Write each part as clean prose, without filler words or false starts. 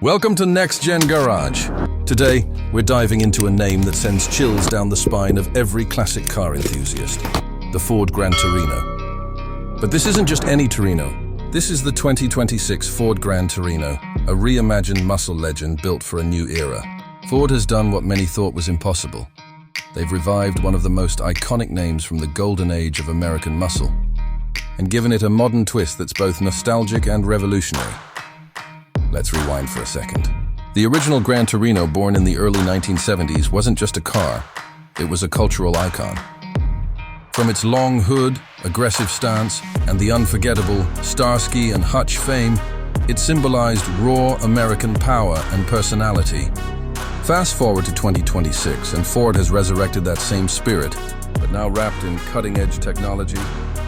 Welcome to Next Gen Garage. Today, we're diving into a name that sends chills down the spine of every classic car enthusiast, the Ford Gran Torino. But this isn't just any Torino. This is the 2026 Ford Gran Torino, a reimagined muscle legend built for a new era. Ford has done what many thought was impossible. They've revived one of the most iconic names from the golden age of American muscle, and given it a modern twist that's both nostalgic and revolutionary. Let's rewind for a second. The original Gran Torino, born in the early 1970s, wasn't just a car, it was a cultural icon. From its long hood, aggressive stance, and the unforgettable Starsky and Hutch fame, it symbolized raw American power and personality. Fast forward to 2026, and Ford has resurrected that same spirit, but now wrapped in cutting-edge technology,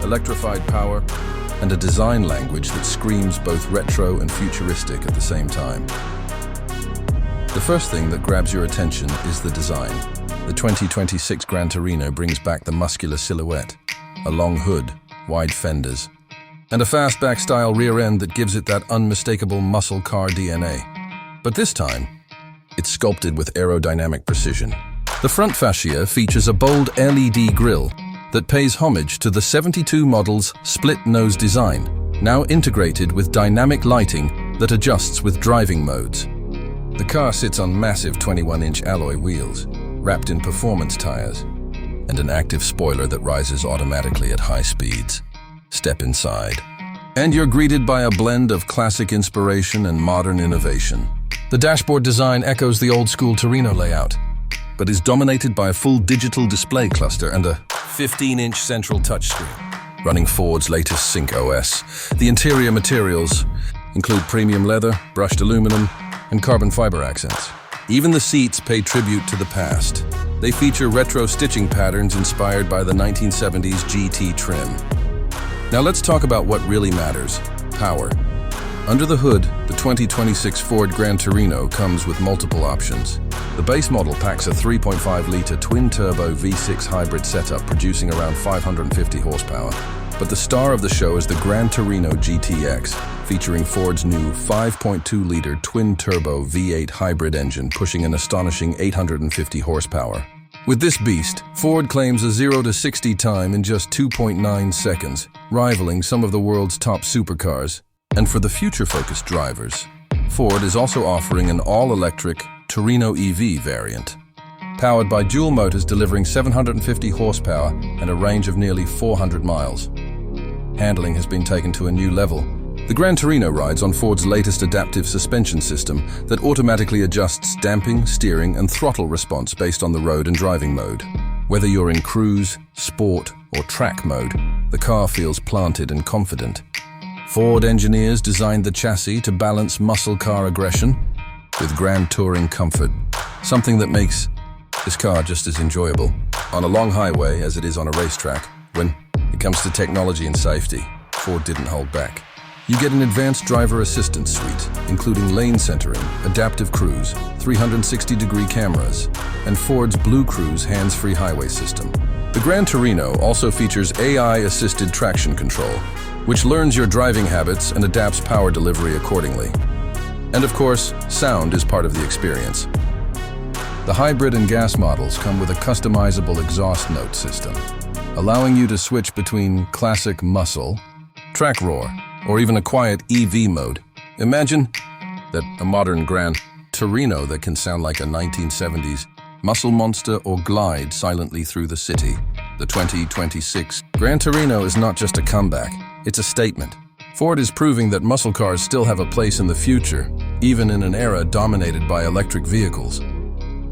electrified power, and a design language that screams both retro and futuristic at the same time. The first thing that grabs your attention is the design. The 2026 Gran Torino brings back the muscular silhouette, a long hood, wide fenders, and a fastback-style rear end that gives it that unmistakable muscle car DNA. But this time, it's sculpted with aerodynamic precision. The front fascia features a bold LED grille that pays homage to the 72 model's split-nose design, now integrated with dynamic lighting that adjusts with driving modes. The car sits on massive 21-inch alloy wheels, wrapped in performance tires, and an active spoiler that rises automatically at high speeds. Step inside, and you're greeted by a blend of classic inspiration and modern innovation. The dashboard design echoes the old-school Torino layout, but is dominated by a full digital display cluster and a 15-inch central touchscreen, running Ford's latest Sync OS. The interior materials include premium leather, brushed aluminum, and carbon fiber accents. Even the seats pay tribute to the past. They feature retro stitching patterns inspired by the 1970s GT trim. Now let's talk about what really matters: power. Under the hood, the 2026 Ford Gran Torino comes with multiple options. The base model packs a 3.5-liter twin-turbo V6 hybrid setup producing around 550 horsepower. But the star of the show is the Gran Torino GT-X, featuring Ford's new 5.2-liter twin-turbo V8 hybrid engine pushing an astonishing 850 horsepower. With this beast, Ford claims a 0 to 60 time in just 2.9 seconds, rivaling some of the world's top supercars. And for the future-focused drivers, Ford is also offering an all-electric Torino EV variant, powered by dual motors delivering 750 horsepower and a range of nearly 400 miles. Handling has been taken to a new level. The Gran Torino rides on Ford's latest adaptive suspension system that automatically adjusts damping, steering, and throttle response based on the road and driving mode. Whether you're in cruise, sport, or track mode, the car feels planted and confident. Ford engineers designed the chassis to balance muscle car aggression with grand touring comfort, something that makes this car just as enjoyable on a long highway as it is on a racetrack. When it comes to technology and safety, Ford didn't hold back. You get an advanced driver assistance suite, including lane centering, adaptive cruise, 360-degree cameras, and Ford's Blue Cruise hands-free highway system. The Gran Torino also features AI-assisted traction control, which learns your driving habits and adapts power delivery accordingly. And of course, sound is part of the experience. The hybrid and gas models come with a customizable exhaust note system, allowing you to switch between classic muscle, track roar, or even a quiet EV mode. Imagine that a modern Gran Torino that can sound like a 1970s muscle monster or glide silently through the city. The 2026 Gran Torino is not just a comeback, it's a statement. Ford is proving that muscle cars still have a place in the future, even in an era dominated by electric vehicles.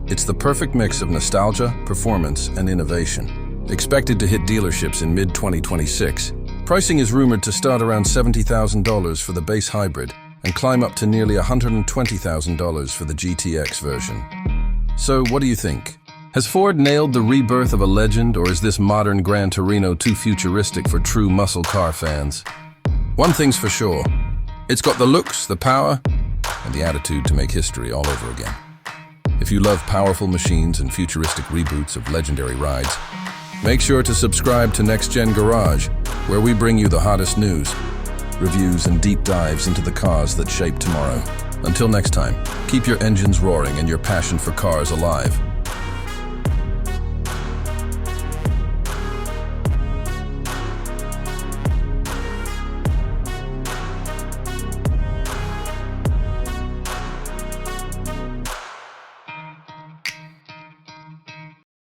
It's the perfect mix of nostalgia, performance, and innovation. Expected to hit dealerships in mid-2026, pricing is rumored to start around $70,000 for the base hybrid and climb up to nearly $120,000 for the GT-X version. So what do you think? Has Ford nailed the rebirth of a legend, or is this modern Gran Torino too futuristic for true muscle car fans? One thing's for sure, it's got the looks, the power, and the attitude to make history all over again. If you love powerful machines and futuristic reboots of legendary rides, make sure to subscribe to Next Gen Garage, where we bring you the hottest news, reviews, and deep dives into the cars that shape tomorrow. Until next time, keep your engines roaring and your passion for cars alive.